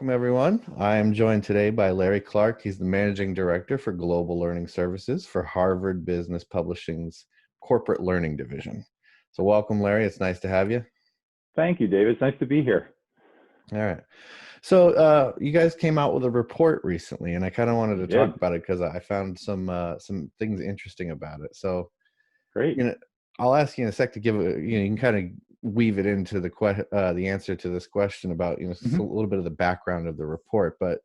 Welcome, everyone. I am joined today by Larry Clark. He's the Managing Director for Global Learning Services for Harvard Business Publishing's Corporate Learning Division. So welcome, Larry. It's nice to have you. Thank you, David. It's nice to be here. All right. So you guys came out with a report recently, and I kind of wanted to talk about it because I found some things interesting about it. So, great. I'll ask you in a sec to give you can kind of weave it into the answer to this question about a little bit of the background of the report, but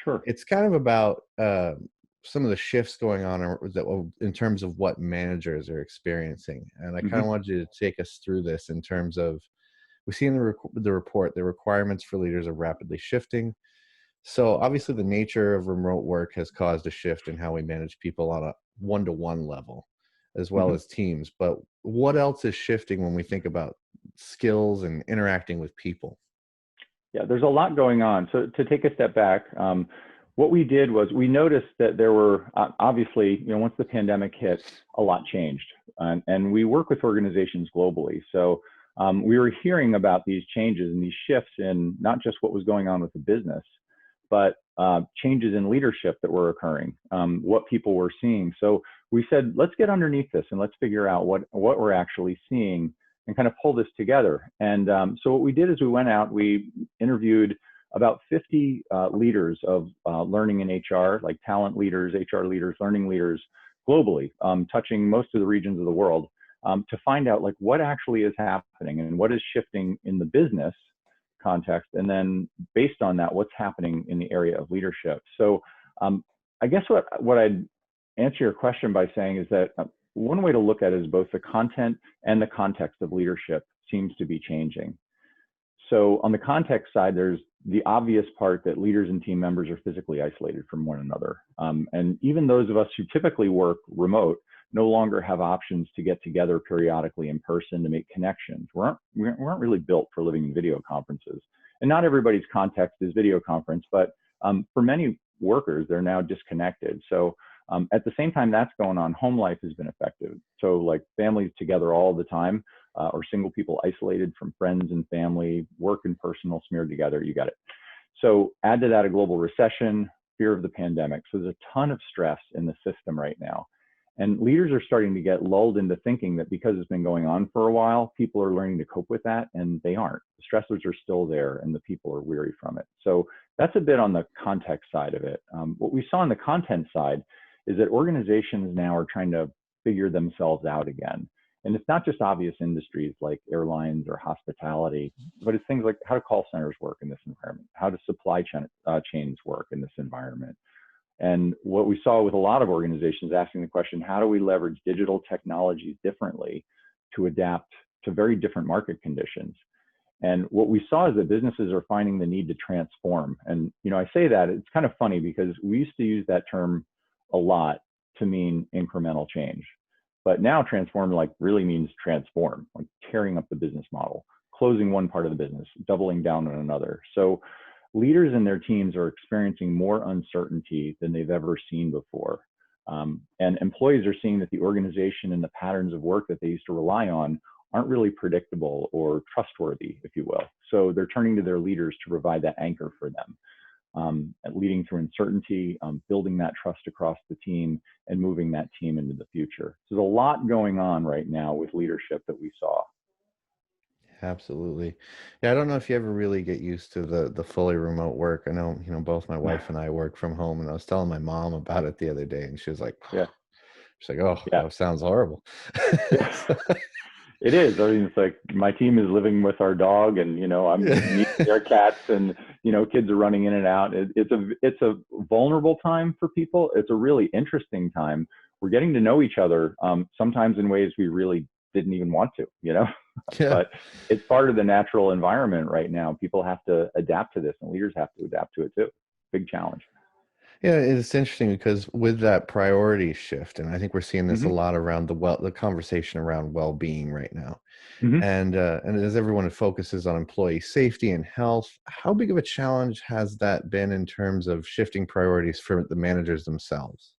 sure, it's kind of about some of the shifts going on in terms of what managers are experiencing, and I kind of wanted you to take us through this in terms of we see in the report the requirements for leaders are rapidly shifting. So obviously the nature of remote work has caused a shift in how we manage people on a one-to-one level as well as teams. But what else is shifting when we think about skills and interacting with people? Yeah, there's a lot going on. So to take a step back, what we did was we noticed that there were obviously, once the pandemic hit, a lot changed. And we work with organizations globally. So we were hearing about these changes and these shifts in not just what was going on with the business, but changes in leadership that were occurring, what people were seeing. So we said, let's get underneath this and let's figure out what we're actually seeing and kind of pull this together. And so what we did is we went out, we interviewed about 50 leaders of learning in HR, like talent leaders, HR leaders, learning leaders globally, touching most of the regions of the world, to find out like what actually is happening and what is shifting in the business context, and then based on that, what's happening in the area of leadership. So I guess what I'd answer your question by saying is that one way to look at it is both the content and the context of leadership seems to be changing. So on the context side, there's the obvious part that leaders and team members are physically isolated from one another. And even those of us who typically work remote no longer have options to get together periodically in person to make connections. We aren't really built for living in video conferences. And not everybody's context is video conference, but for many workers, they're now disconnected. So at the same time that's going on, home life has been affected. So like families together all the time, or single people isolated from friends and family, work and personal smeared together, you got it. So add to that a global recession, fear of the pandemic. So there's a ton of stress in the system right now. And leaders are starting to get lulled into thinking that because it's been going on for a while, people are learning to cope with that, and they aren't. The stressors are still there, and the people are weary from it. So that's a bit on the context side of it. What we saw on the content side is that organizations now are trying to figure themselves out again. And it's not just obvious industries like airlines or hospitality, but it's things like how do call centers work in this environment? How do supply chains work in this environment? And what we saw with a lot of organizations asking the question, how do we leverage digital technologies differently to adapt to very different market conditions? And what we saw is that businesses are finding the need to transform. And, I say that, it's kind of funny because we used to use that term a lot to mean incremental change. But now transform like really means transform, like tearing up the business model, closing one part of the business, doubling down on another. So leaders and their teams are experiencing more uncertainty than they've ever seen before. And employees are seeing that the organization and the patterns of work that they used to rely on aren't really predictable or trustworthy, if you will. So they're turning to their leaders to provide that anchor for them, leading through uncertainty, building that trust across the team, and moving that team into the future. So there's a lot going on right now with leadership that we saw. Absolutely. Yeah, I don't know if you ever really get used to the fully remote work. I know, both my wife and I work from home, and I was telling my mom about it the other day, and she was like, yeah. She's like, oh, yeah. That sounds horrible. Yeah. It is. I mean, it's like my team is living with our dog, and I'm meeting their cats, and kids are running in and out. It's a vulnerable time for people. It's a really interesting time. We're getting to know each other, sometimes in ways we really didn't even want to, Yeah. But it's part of the natural environment right now. People have to adapt to this, and leaders have to adapt to it too. Big challenge. Yeah, it's interesting because with that priority shift, and I think we're seeing this a lot around the conversation around well-being right now. And as everyone focuses on employee safety and health, how big of a challenge has that been in terms of shifting priorities for the managers themselves?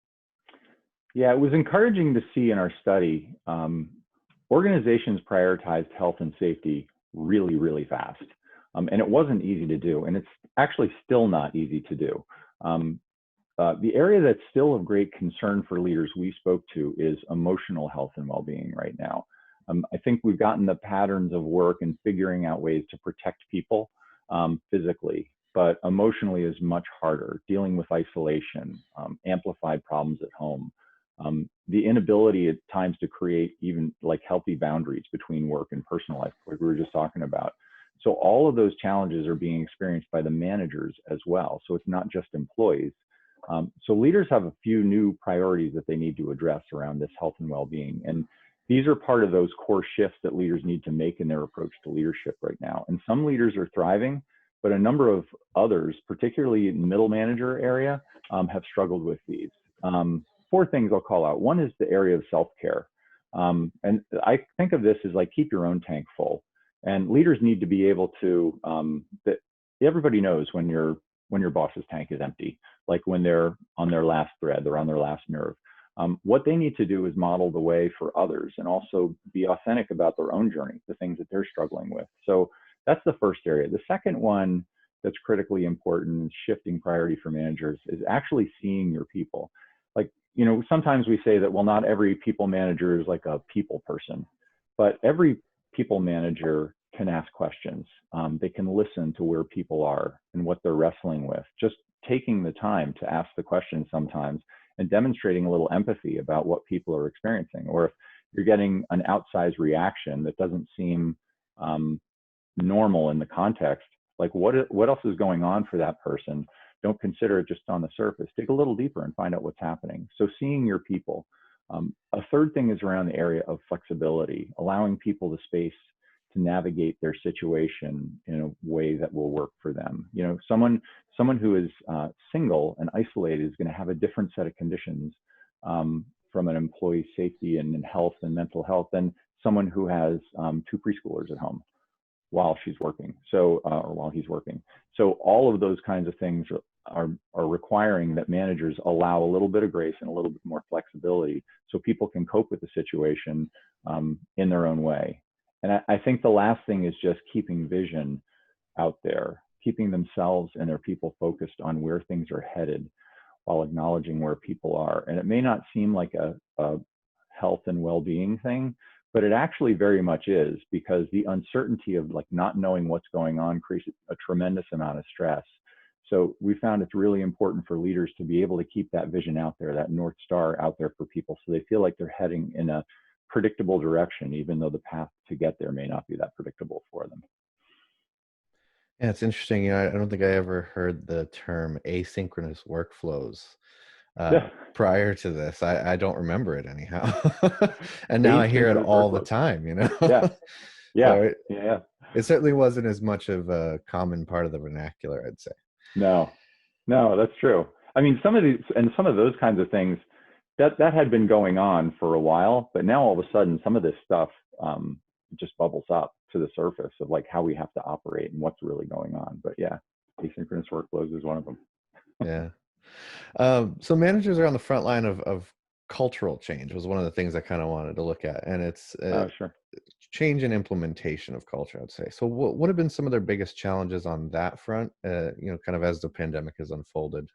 Yeah, it was encouraging to see in our study, organizations prioritized health and safety really, really fast. And it wasn't easy to do, and it's actually still not easy to do. The area that's still of great concern for leaders we spoke to is emotional health and well-being right now. I think we've gotten the patterns of work and figuring out ways to protect people physically, but emotionally is much harder, dealing with isolation, amplified problems at home, the inability at times to create even like healthy boundaries between work and personal life, like we were just talking about. So all of those challenges are being experienced by the managers as well. So it's not just employees. So leaders have a few new priorities that they need to address around this health and well-being. And these are part of those core shifts that leaders need to make in their approach to leadership right now. And some leaders are thriving, but a number of others, particularly in the middle manager area, have struggled with these. Four things I'll call out. One is the area of self-care. And I think of this as like keep your own tank full. And leaders need to be able to, that everybody knows when your boss's tank is empty, like when they're on their last thread, they're on their last nerve. What they need to do is model the way for others and also be authentic about their own journey, the things that they're struggling with. So that's the first area. The second one that's critically important, shifting priority for managers, is actually seeing your people. Like, you know, sometimes we say that, well, not every people manager is like a people person, but every people manager can ask questions. They can listen to where people are and what they're wrestling with. Just taking the time to ask the questions sometimes and demonstrating a little empathy about what people are experiencing. Or if you're getting an outsized reaction that doesn't seem normal in the context, like what else is going on for that person? Don't consider it just on the surface. Dig a little deeper and find out what's happening. So seeing your people. A third thing is around the area of flexibility, allowing people the space to navigate their situation in a way that will work for them. You know, someone who is single and isolated is going to have a different set of conditions from an employee safety and health and mental health than someone who has two preschoolers at home while she's working, or while he's working. So all of those kinds of things are requiring that managers allow a little bit of grace and a little bit more flexibility so people can cope with the situation in their own way. And I think the last thing is just keeping vision out there, keeping themselves and their people focused on where things are headed while acknowledging where people are. And it may not seem like a health and well-being thing, but it actually very much is, because the uncertainty of like not knowing what's going on creates a tremendous amount of stress. So we found it's really important for leaders to be able to keep that vision out there, that North Star out there for people, so they feel like they're heading in a predictable direction, even though the path to get there may not be that predictable for them. Yeah, it's interesting. You know, I don't think I ever heard the term asynchronous workflows prior to this. I don't remember it anyhow. And now I hear it all the time, you know? Yeah. Yeah. So it certainly wasn't as much of a common part of the vernacular, I'd say. No, that's true. I mean, some of those kinds of things that had been going on for a while, but now all of a sudden some of this stuff just bubbles up to the surface of like how we have to operate and what's really going on. But yeah, asynchronous workflows is one of them. Yeah. So managers are on the front line of cultural change was one of the things I kind of wanted to look at, and it's Sure. change and implementation of culture, I'd say. So what have been some of their biggest challenges on that front, you know, kind of as the pandemic has unfolded?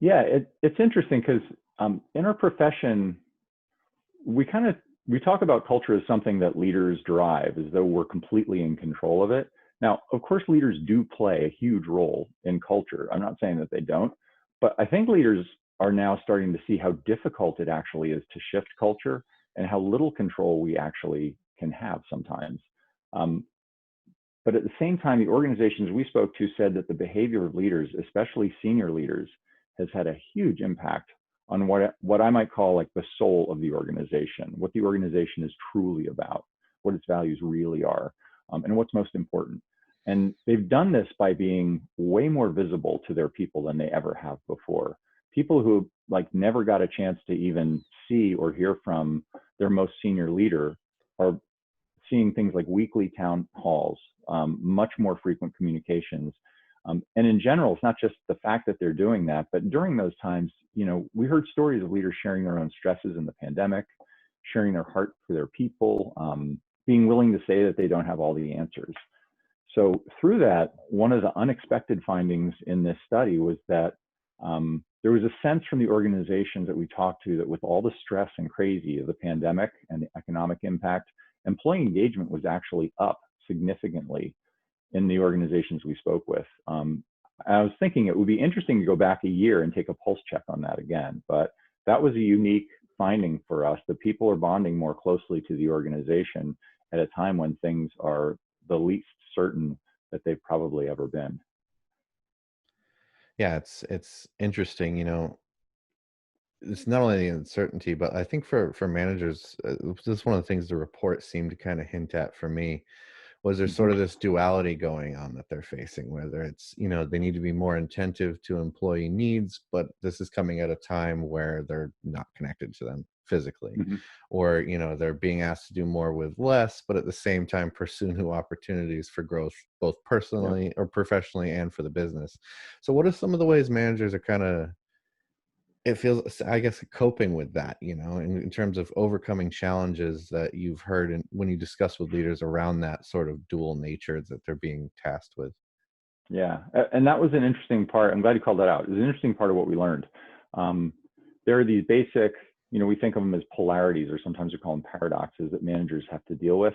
Yeah, it's interesting because in our profession, we talk about culture as something that leaders drive, as though we're completely in control of it. Now, of course, leaders do play a huge role in culture. I'm not saying that they don't, but I think leaders are now starting to see how difficult it actually is to shift culture and how little control we actually can have sometimes. But at the same time, the organizations we spoke to said that the behavior of leaders, especially senior leaders, has had a huge impact on what I might call like the soul of the organization, what the organization is truly about, what its values really are, and what's most important. And they've done this by being way more visible to their people than they ever have before. People who like never got a chance to even see or hear from their most senior leader are seeing things like weekly town halls, much more frequent communications. And in general, it's not just the fact that they're doing that, but during those times, you know, we heard stories of leaders sharing their own stresses in the pandemic, sharing their heart for their people, being willing to say that they don't have all the answers. So through that, one of the unexpected findings in this study was that there was a sense from the organizations that we talked to that with all the stress and crazy of the pandemic and the economic impact, employee engagement was actually up significantly in the organizations we spoke with. I was thinking it would be interesting to go back a year and take a pulse check on that again, but that was a unique finding for us, that people are bonding more closely to the organization at a time when things are the least certain that they've probably ever been. Yeah, it's interesting, it's not only the uncertainty, but I think for managers, this is one of the things the report seemed to kind of hint at for me, was there Mm-hmm. sort of this duality going on that they're facing, whether it's, they need to be more attentive to employee needs, but this is coming at a time where they're not connected to them physically, Mm-hmm. or, they're being asked to do more with less, but at the same time pursue new opportunities for growth, both Yeah. personally or professionally and for the business. So what are some of the ways managers are kind of, it feels, I guess, coping with that, in terms of overcoming challenges that you've heard and when you discuss with leaders around that sort of dual nature that they're being tasked with? Yeah, and that was an interesting part. I'm glad you called that out. It was an interesting part of what we learned. Um, there are these basic, we think of them as polarities, or sometimes we call them paradoxes that managers have to deal with.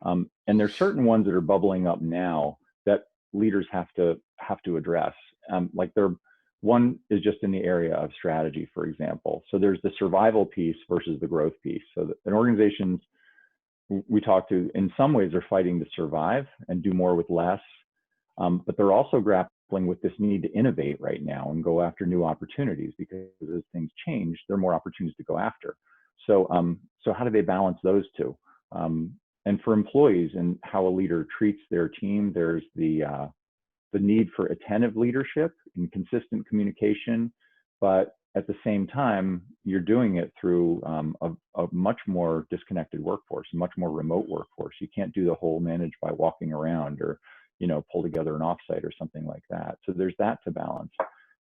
And there's certain ones that are bubbling up now that leaders have to address. Like one is just in the area of strategy, for example. So there's the survival piece versus the growth piece. So an organization's we talk to, in some ways, are fighting to survive and do more with less. But they're also grappling with this need to innovate right now and go after new opportunities, because as things change, there are more opportunities to go after. So, so how do they balance those two? And for employees and how a leader treats their team, there's the need for attentive leadership and consistent communication, but at the same time, you're doing it through a much more disconnected workforce, a much more remote workforce. You can't do the whole manage by walking around, or pull together an offsite or something like that. So there's that to balance.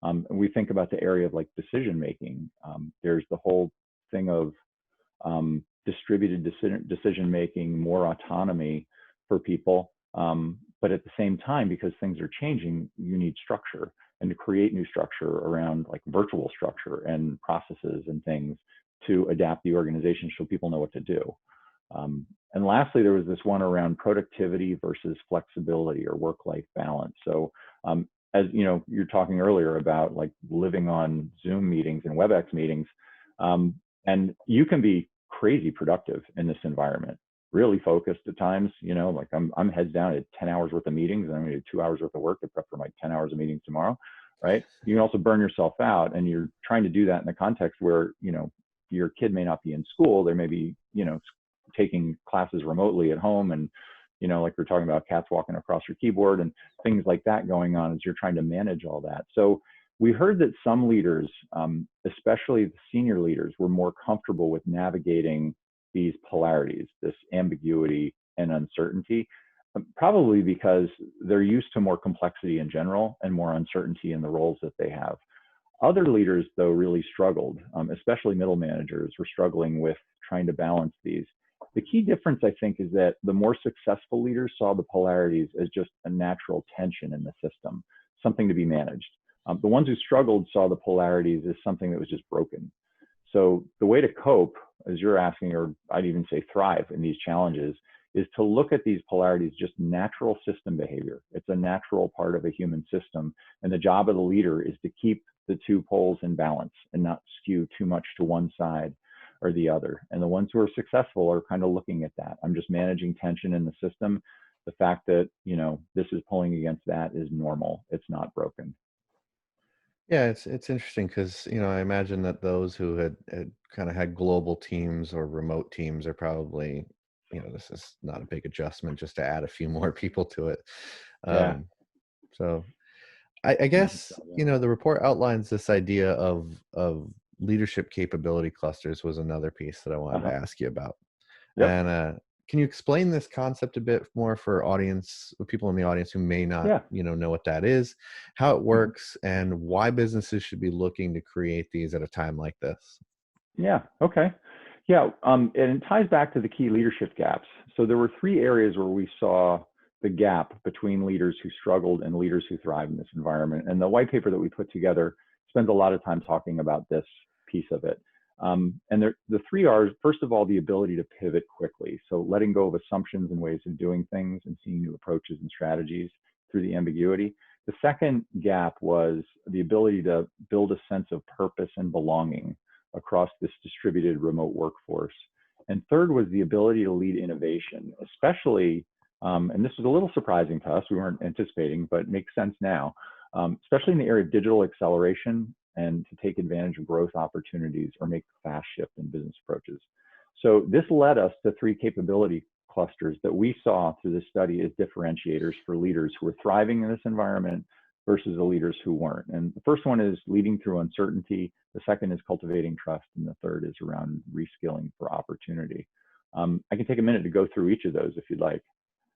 And we think about the area of like decision making. There's the whole thing of distributed decision making, more autonomy for people. But at the same time, because things are changing, you need structure, and to create new structure around like virtual structure and processes and things to adapt the organization so people know what to do. And lastly, there was this one around productivity versus flexibility or work-life balance. So as you're talking earlier about like living on Zoom meetings and WebEx meetings, and you can be crazy productive in this environment, really focused at times, like I'm heads down at 10 hours worth of meetings, and I'm gonna do 2 hours worth of work to prep for my 10 hours of meetings tomorrow, right? You can also burn yourself out, and you're trying to do that in a context where, your kid may not be in school. There may be, taking classes remotely at home, and, like we're talking about, cats walking across your keyboard and things like that going on as you're trying to manage all that. So we heard that some leaders, especially the senior leaders, were more comfortable with navigating these polarities, this ambiguity and uncertainty, probably because they're used to more complexity in general and more uncertainty in the roles that they have. Other leaders, though, really struggled, especially middle managers were struggling with trying to balance these. The key difference, I think, is that the more successful leaders saw the polarities as just a natural tension in the system, something to be managed. The ones who struggled saw the polarities as something that was just broken. So the way to cope, as you're asking, or I'd even say thrive in these challenges, is to look at these polarities just natural system behavior. It's a natural part of a human system. And the job of the leader is to keep the two poles in balance and not skew too much to one side or the other. And the ones who are successful are kind of looking at that. I'm just managing tension in the system. The fact that, this is pulling against that is normal. It's not broken. Yeah, it's interesting because, I imagine that those who had kind of had global teams or remote teams are probably, this is not a big adjustment just to add a few more people to it. Yeah. So I Nice guess, job, yeah. the report outlines this idea of leadership capability clusters was another piece that I wanted to Uh-huh. ask you about. Yep. And can you explain this concept a bit more for people in the audience who may not, Yeah. know what that is, how it Mhm. works, and why businesses should be looking to create these at a time like this? Yeah. Okay. Yeah, and it ties back to the key leadership gaps. So there were three areas where we saw the gap between leaders who struggled and leaders who thrive in this environment. And the white paper that we put together spends a lot of time talking about this piece of it. And the three R's, first of all, the ability to pivot quickly. So letting go of assumptions and ways of doing things and seeing new approaches and strategies through the ambiguity. The second gap was the ability to build a sense of purpose and belonging across this distributed remote workforce. And third was the ability to lead innovation, especially, and this was a little surprising to us, we weren't anticipating, but it makes sense now, especially in the area of digital acceleration and to take advantage of growth opportunities or make fast shift in business approaches. So this led us to three capability clusters that we saw through this study as differentiators for leaders who were thriving in this environment versus the leaders who weren't. And the first one is leading through uncertainty. The second is cultivating trust. And the third is around reskilling for opportunity. I can take a minute to go through each of those if you'd like.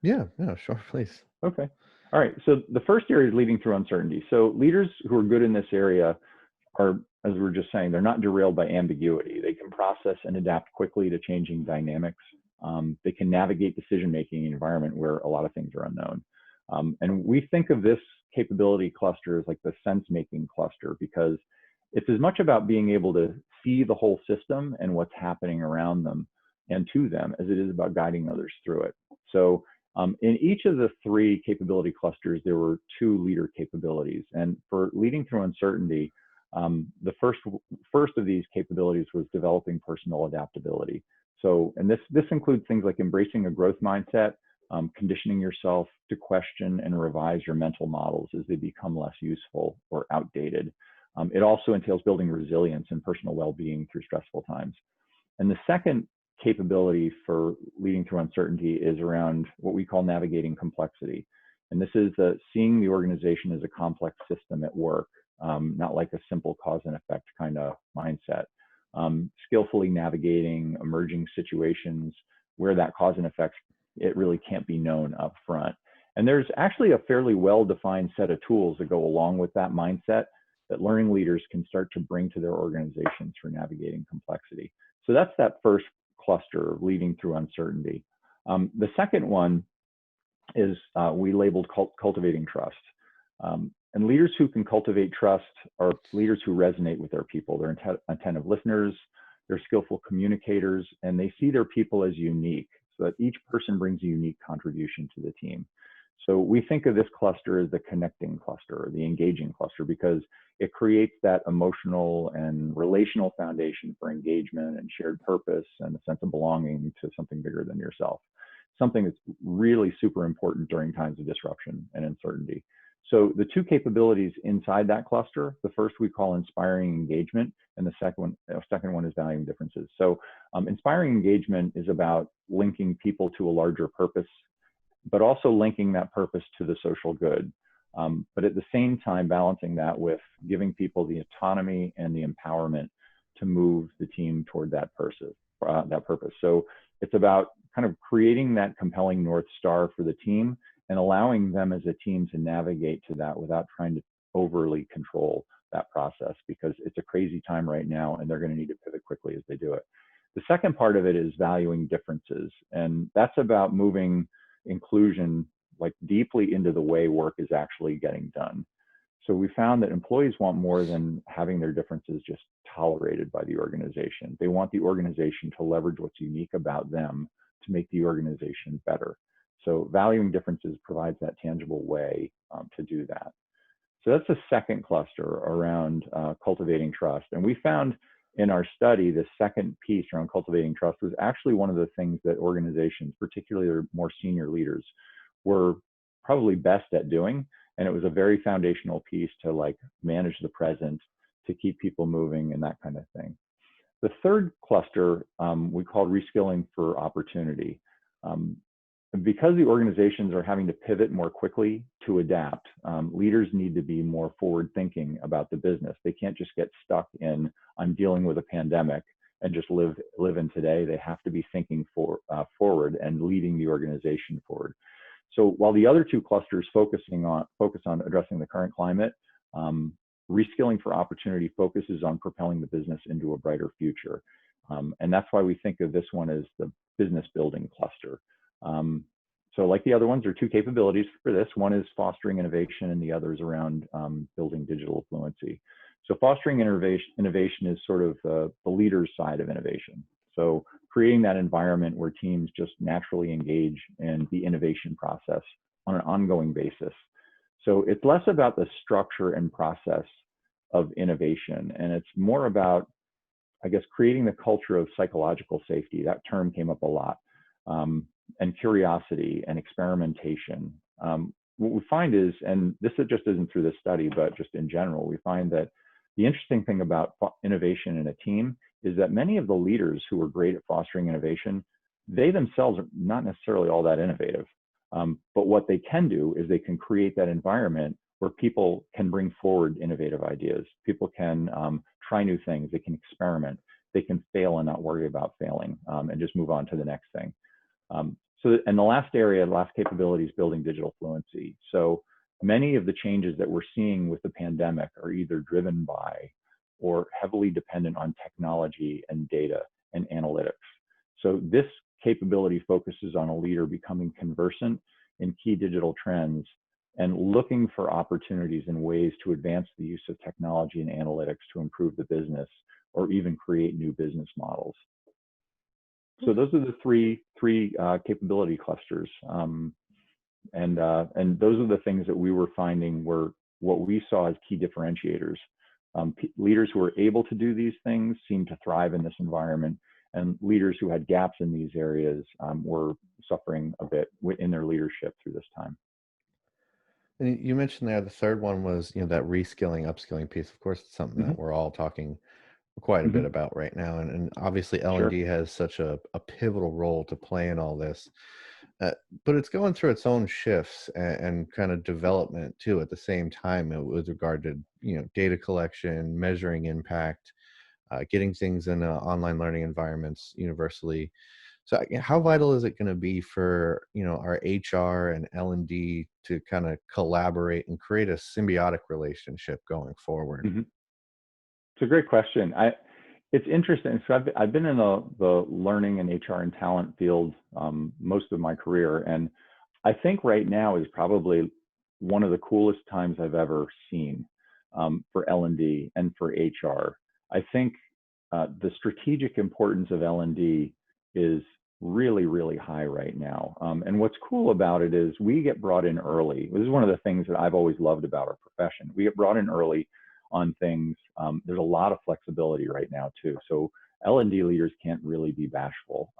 Yeah, sure, please. Okay. All right. So the first area is leading through uncertainty. So leaders who are good in this area are, as we were just saying, they're not derailed by ambiguity. They can process and adapt quickly to changing dynamics. They can navigate decision-making in an environment where a lot of things are unknown. And we think of this capability cluster as like the sense-making cluster, because it's as much about being able to see the whole system and what's happening around them and to them as it is about guiding others through it. So in each of the three capability clusters, there were two leader capabilities. And for leading through uncertainty, the first of these capabilities was developing personal adaptability. So, and this includes things like embracing a growth mindset, conditioning yourself to question and revise your mental models as they become less useful or outdated. It also entails building resilience and personal well-being through stressful times. And the second capability for leading through uncertainty is around what we call navigating complexity. And this is seeing the organization as a complex system at work, not like a simple cause and effect kind of mindset. Skillfully navigating emerging situations where that cause and effect, it really can't be known up front. And there's actually a fairly well-defined set of tools that go along with that mindset that learning leaders can start to bring to their organizations for navigating complexity. So that's that first cluster, leading through uncertainty. The second one is we labeled cultivating trust. And leaders who can cultivate trust are leaders who resonate with their people. They're attentive listeners, they're skillful communicators, and they see their people as unique, so that each person brings a unique contribution to the team. So we think of this cluster as the connecting cluster, or the engaging cluster, because it creates that emotional and relational foundation for engagement and shared purpose and a sense of belonging to something bigger than yourself. Something that's really super important during times of disruption and uncertainty. So the two capabilities inside that cluster, the first we call inspiring engagement, and the second one is valuing differences. So inspiring engagement is about linking people to a larger purpose, but also linking that purpose to the social good. But at the same time, balancing that with giving people the autonomy and the empowerment to move the team toward that purpose. So it's about kind of creating that compelling North Star for the team and allowing them as a team to navigate to that without trying to overly control that process, because it's a crazy time right now and they're going to need to pivot quickly as they do it. The second part of it is valuing differences, and that's about moving inclusion like deeply into the way work is actually getting done. So we found that employees want more than having their differences just tolerated by the organization. They want the organization to leverage what's unique about them to make the organization better. So valuing differences provides that tangible way to do that. So that's the second cluster around cultivating trust. And we found in our study, the second piece around cultivating trust was actually one of the things that organizations, particularly their more senior leaders, were probably best at doing. And it was a very foundational piece to like manage the present, to keep people moving and that kind of thing. The third cluster we called reskilling for opportunity. Because the organizations are having to pivot more quickly to adapt, leaders need to be more forward thinking about the business. They can't just get stuck in, I'm dealing with a pandemic and just live in today. They have to be thinking forward and leading the organization forward. So while the other two clusters focus on addressing the current climate, reskilling for opportunity focuses on propelling the business into a brighter future. And that's why we think of this one as the business building cluster. So like the other ones, there are two capabilities for this. One is fostering innovation and the other is around building digital fluency. So fostering innovation is sort of the leader's side of innovation. So creating that environment where teams just naturally engage in the innovation process on an ongoing basis. So it's less about the structure and process of innovation, and it's more about, I guess, creating the culture of psychological safety. That term came up a lot. And curiosity and experimentation. What we find is, and this just isn't through this study, but just in general, we find that the interesting thing about innovation in a team is that many of the leaders who are great at fostering innovation, they themselves are not necessarily all that innovative. But what they can do is they can create that environment where people can bring forward innovative ideas. People can try new things. They can experiment. They can fail and not worry about failing, and just move on to the next thing. And the last area, the last capability is building digital fluency. So many of the changes that we're seeing with the pandemic are either driven by or heavily dependent on technology and data and analytics. So this capability focuses on a leader becoming conversant in key digital trends and looking for opportunities and ways to advance the use of technology and analytics to improve the business or even create new business models. So those are the three capability clusters, and those are the things that we were finding were what we saw as key differentiators. Leaders who were able to do these things seemed to thrive in this environment, and leaders who had gaps in these areas were suffering a bit in their leadership through this time. And you mentioned there the third one was, that reskilling, upskilling piece. Of course, it's something Mm-hmm. that we're all talking quite a bit Mm-hmm. about right now, and obviously Sure. L&D has such a pivotal role to play in all this, but it's going through its own shifts and kind of development too at the same time, with regard to data collection, measuring impact, getting things in online learning environments universally. So how vital is it going to be for our HR and L&D to kind of collaborate and create a symbiotic relationship going forward? Mm-hmm. It's a great question. It's interesting. So I've been in the learning and HR and talent field most of my career, and I think right now is probably one of the coolest times I've ever seen for L&D and for HR. I think the strategic importance of L&D is really, really high right now. And what's cool about it is we get brought in early. This is one of the things that I've always loved about our profession. We get brought in early on things. There's a lot of flexibility right now too. So L&D leaders can't really be bashful.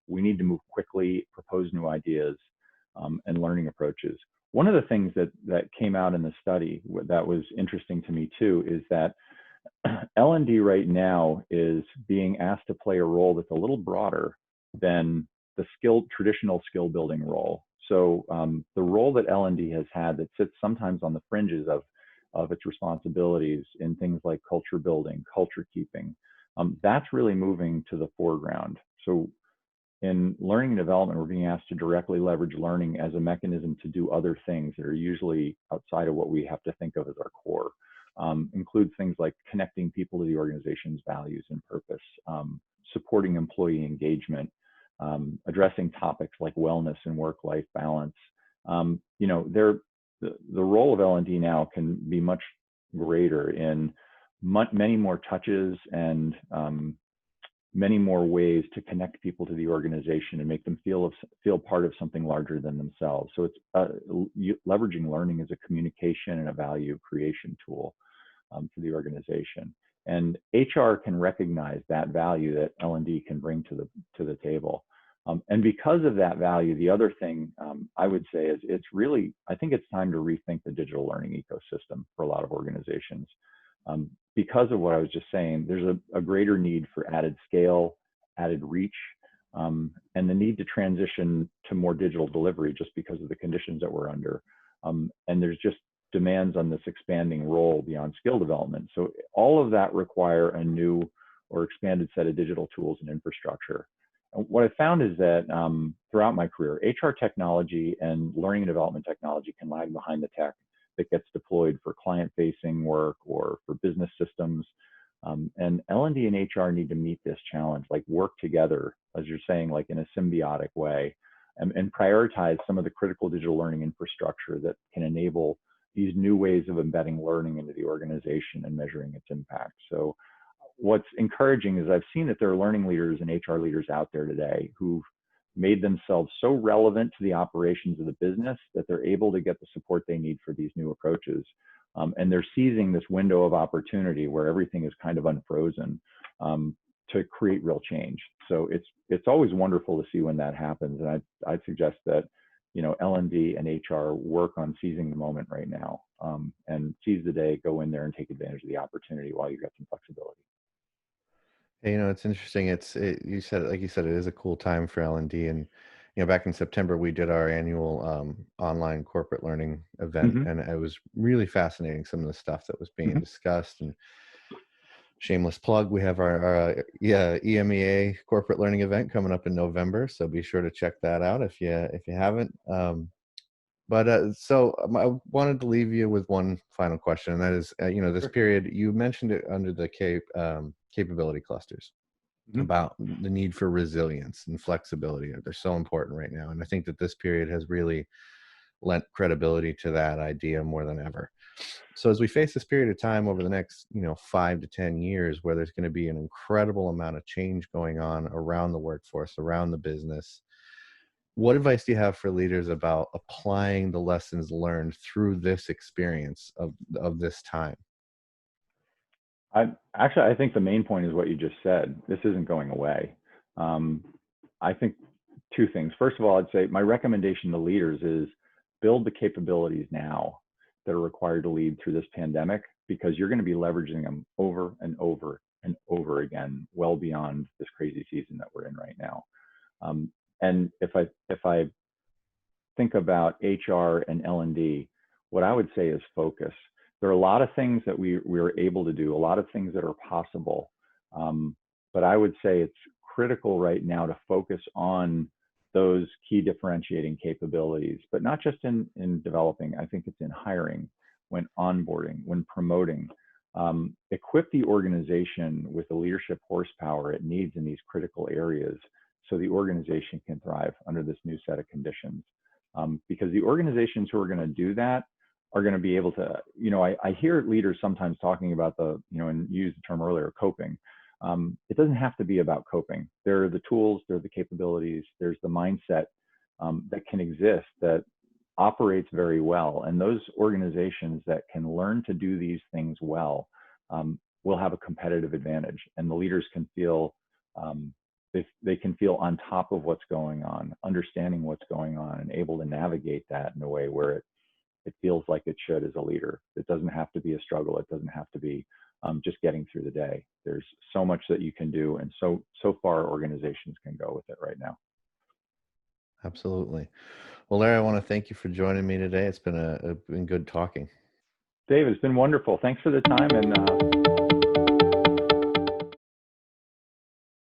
We need to move quickly, propose new ideas, and learning approaches. One of the things that came out in the study that was interesting to me too is that L&D right now is being asked to play a role that's a little broader than the traditional skill building role. So the role that L&D has had that sits sometimes on the fringes of its responsibilities in things like culture building, culture keeping, that's really moving to the foreground. So in learning and development, we're being asked to directly leverage learning as a mechanism to do other things that are usually outside of what we have to think of as our core. Includes things like connecting people to the organization's values and purpose, supporting employee engagement, addressing topics like wellness and work-life balance. The role of L&D now can be much greater in many more touches and many more ways to connect people to the organization and make them feel part of something larger than themselves. So it's leveraging learning as a communication and a value creation tool for the organization. And HR can recognize that value that L&D can bring to the table. And because of that value, the other thing I would say is I think it's time to rethink the digital learning ecosystem for a lot of organizations. Because of what I was just saying, there's a greater need for added scale, added reach, and the need to transition to more digital delivery just because of the conditions that we're under. And there's just demands on this expanding role beyond skill development. So all of that require a new or expanded set of digital tools and infrastructure. And what I found is that throughout my career, HR technology and learning and development technology can lag behind the tech that gets deployed for client-facing work or for business systems. And L&D and HR need to meet this challenge, like work together, as you're saying, like in a symbiotic way, and prioritize some of the critical digital learning infrastructure that can enable these new ways of embedding learning into the organization and measuring its impact. So what's encouraging is I've seen that there are learning leaders and HR leaders out there today who've made themselves so relevant to the operations of the business that they're able to get the support they need for these new approaches. And they're seizing this window of opportunity where everything is kind of unfrozen to create real change. So it's always wonderful to see when that happens. And I'd suggest that, you know, L&D and HR work on seizing the moment right now, and seize the day, go in there and take advantage of the opportunity while you've got some flexibility. Hey, it's interesting. You said, like you said, it is a cool time for L&D. And back in September, we did our annual online corporate learning event, Mm-hmm. and it was really fascinating. Some of the stuff that was being Mm-hmm. discussed. And shameless plug, we have our EMEA corporate learning event coming up in November, so be sure to check that out if you haven't. I wanted to leave you with one final question, and that is, this Sure. period, you mentioned it under the capability clusters, Mm-hmm. about the need for resilience and flexibility. They're so important right now. And I think that this period has really lent credibility to that idea more than ever. So as we face this period of time over the next, 5 to 10 years, where there's going to be an incredible amount of change going on around the workforce, around the business, what advice do you have for leaders about applying the lessons learned through this experience of this time? I think the main point is what you just said. This isn't going away. I think two things. First of all, I'd say my recommendation to leaders is build the capabilities now that are required to lead through this pandemic, because you're going to be leveraging them over and over and over again, well beyond this crazy season that we're in right now. And if I think about HR and L&D, what I would say is focus. There are a lot of things that we're able to do, a lot of things that are possible. But I would say it's critical right now to focus on those key differentiating capabilities, but not just in developing. I think it's in hiring, when onboarding, when promoting. Equip the organization with the leadership horsepower it needs in these critical areas so the organization can thrive under this new set of conditions. Because the organizations who are going to do that are going to be able to, I hear leaders sometimes talking about and use the term earlier, coping. It doesn't have to be about coping. There are the tools, there are the capabilities, there's the mindset that can exist that operates very well. And those organizations that can learn to do these things well will have a competitive advantage. And the leaders can feel they can feel on top of what's going on, understanding what's going on, and able to navigate that in a way where it feels like it should as a leader. It doesn't have to be a struggle. It doesn't have to be just getting through the day. There's so much that you can do, and so far organizations can go with it right now. Absolutely. Well, Larry, I want to thank you for joining me today. It's been been good talking. Dave, it's been wonderful. Thanks for the time, and